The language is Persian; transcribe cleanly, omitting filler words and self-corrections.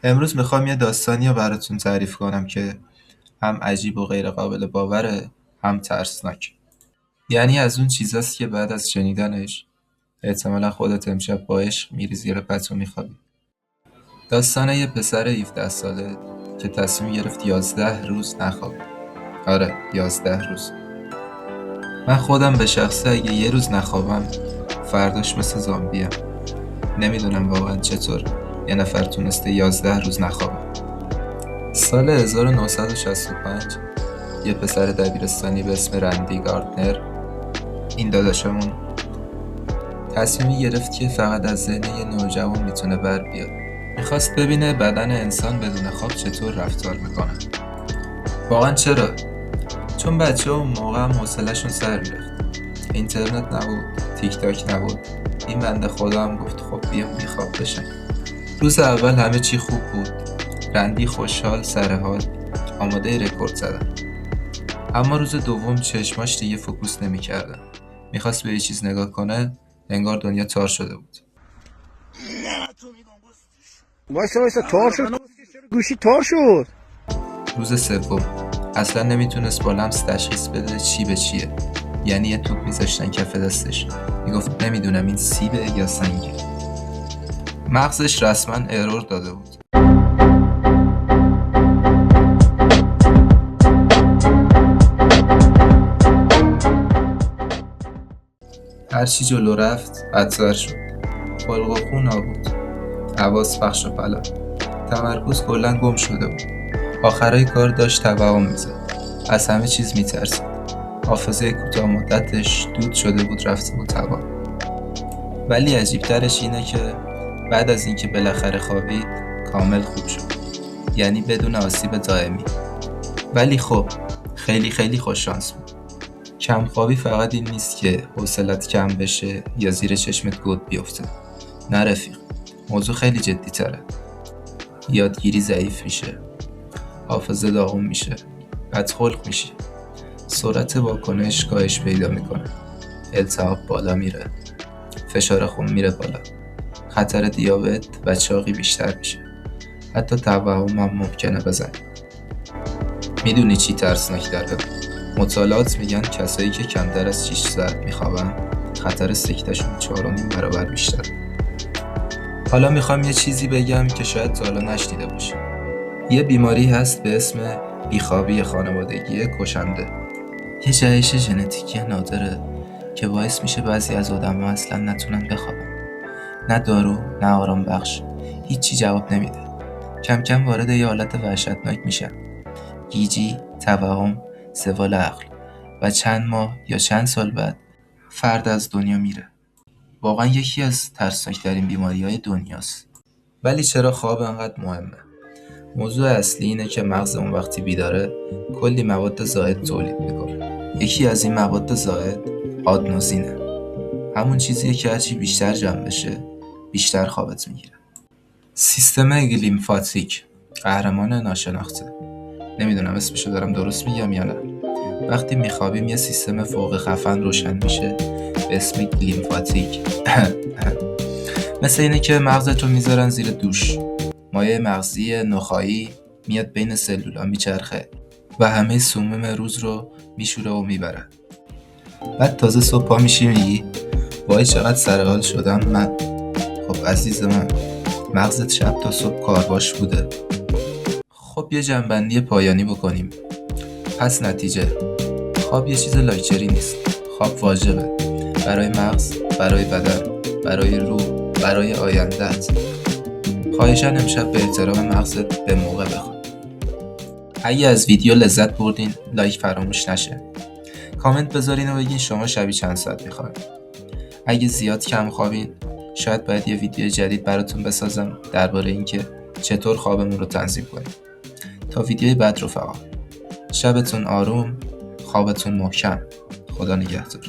امروز میخوام یه داستانی رو براتون تعریف کنم که هم عجیب و غیر قابل باوره، هم ترسناک. یعنی از اون چیزاست که بعد از شنیدنش احتمالا خودت امشب با عشق میری زیر پتو میخوابی. داستان یه پسر 17 ساله که تصمیم گرفت 11 روز نخوابه. آره، 11 روز. من خودم به شخصه اگه یه روز نخوابم فرداش مثل زامبیم. نمیدونم واقعا چطور یه نفر تونسته 11 روز نخوابه. سال 1965 یه پسر دبیرستانی به اسم رندی گاردنر، این داداشمون، تصمیمی گرفت که فقط از ذهن یه نوجوان میتونه بر بیاد. میخواست ببینه بدن انسان بدون خواب چطور رفتار میکنه. واقعا چرا؟ چون بچه اون موقع هم حوصله‌شون سر میرفت. اینترنت نبود، تیک تاک نبود. این بنده خدا هم گفت خب بیام بیخواب بشم. روز اول همه چی خوب بود. رندی خوشحال، سرحال، آماده رکورد زدن. اما روز دوم چشماش دیگه فوکوس نمی‌کردن. میخواست به یه چیز نگاه کنه، انگار دنیا تار شده بود. وایسا تار شد. گوشی تار شد. روز سوم اصلا نمیتونست با لمس تشخیص بده چی به چیه. یعنی یه توپ میذاشتن کف دستش، میگفت نمیدونم این سیبه یا سنگه. مغزش رسما ارور داده بود. هرچی جلو رفت بدتر شد. خلق و خو نابود، حواس پخش و پلا، تمرکز کلا گم شده بود. آخرای کار داشت توهم میزد، از همه چیز میترسید. حافظه کوتاه مدتش دود شده بود، رفته بود هوا. ولی عجیبترش اینه که بعد از اینکه بالاخره خوابید کامل خوب شد، یعنی بدون آسیب دائمی. ولی خب خیلی خیلی خوششانس بود. کمخوابی فقط این نیست که حوصلت کم بشه یا زیر چشمت گود بیفته. نه رفیق، موضوع خیلی جدی تره. یادگیری ضعیف میشه، حافظه داغون میشه، بدخلق میشی، سرعت واکنش کاهش پیدا میکنه، التهاب بالا میره، فشار خون میره بالا، خطر دیابت و چاقی بیشتر میشه، حتی توهم هم ممکنه بزنی. میدونی چی ترسناک داره؟ مطالعات میگن کسایی که کمتر از 6 ساعت میخوابن خطر سکتهشون 4.5 برابر بیشتره. حالا میخوام یه چیزی بگم که شاید تا حالا نشنیده باشی. یه بیماری هست به اسم بیخوابی خانوادگی کشنده. یه جهش ژنتیکی نادره که باعث میشه بعضی از آدم‌ها اصلا نتونن بخوابن. نه دارو، نه آرام بخش، هیچی جواب نمیده. کم کم وارد یه حالت وحشتناک میشن. گیجی، توهم، زوال عقل و چند ماه یا چند سال بعد فرد از دنیا میره. واقعا یکی از ترسناکترین بیماری‌های دنیاست. ولی چرا خواب انقدر مهمه؟ موضوع اصلی اینه که مغز اون وقتی بیداره کلی مواد زائد تولید میکنه. یکی از این مواد زائد آدنوزینه. همون چیزیه که هرچی بیشتر جمع بشه بیشتر خوابت میگیره. سیستم لیمفاتیک، قهرمان ناشناخته. نمیدونم اسمشو دارم درست میگم یا نه. وقتی میخوابیم یه سیستم فوق خفن روشن میشه به اسم لیمفاتیک. مثل اینه که مغزت رو میذارن زیر دوش. مایع مغزی نخاعی میاد بین سلولا میچرخه و همه سموم روز رو میشوره و میبره. بعد تازه صبح پا میشی میگی وای چقدر سرحال شدم من. خب عزیز من، مغزت شب تا صبح کارباش بوده. خب یه جنبندی پایانی بکنیم. پس نتیجه، خواب یه چیز لاکچری نیست. خواب واجبه برای مغز، برای بدن، برای روح، برای آینده‌ات. خواهشاً امشب به احترام مغزت به موقع بخواب. اگه از ویدیو لذت بردین لایک فراموش نشه. کامنت بذارین و بگین شما شبی چند ساعت میخواین. اگه زیاد کم خوابین شاید باید یه ویدیو جدید براتون بسازم درباره اینکه چطور خوابمون رو تنظیم کنیم. تا ویدیوی بعد رفقا، شبتون آروم، خوابتون محکم. خدا نگهدار.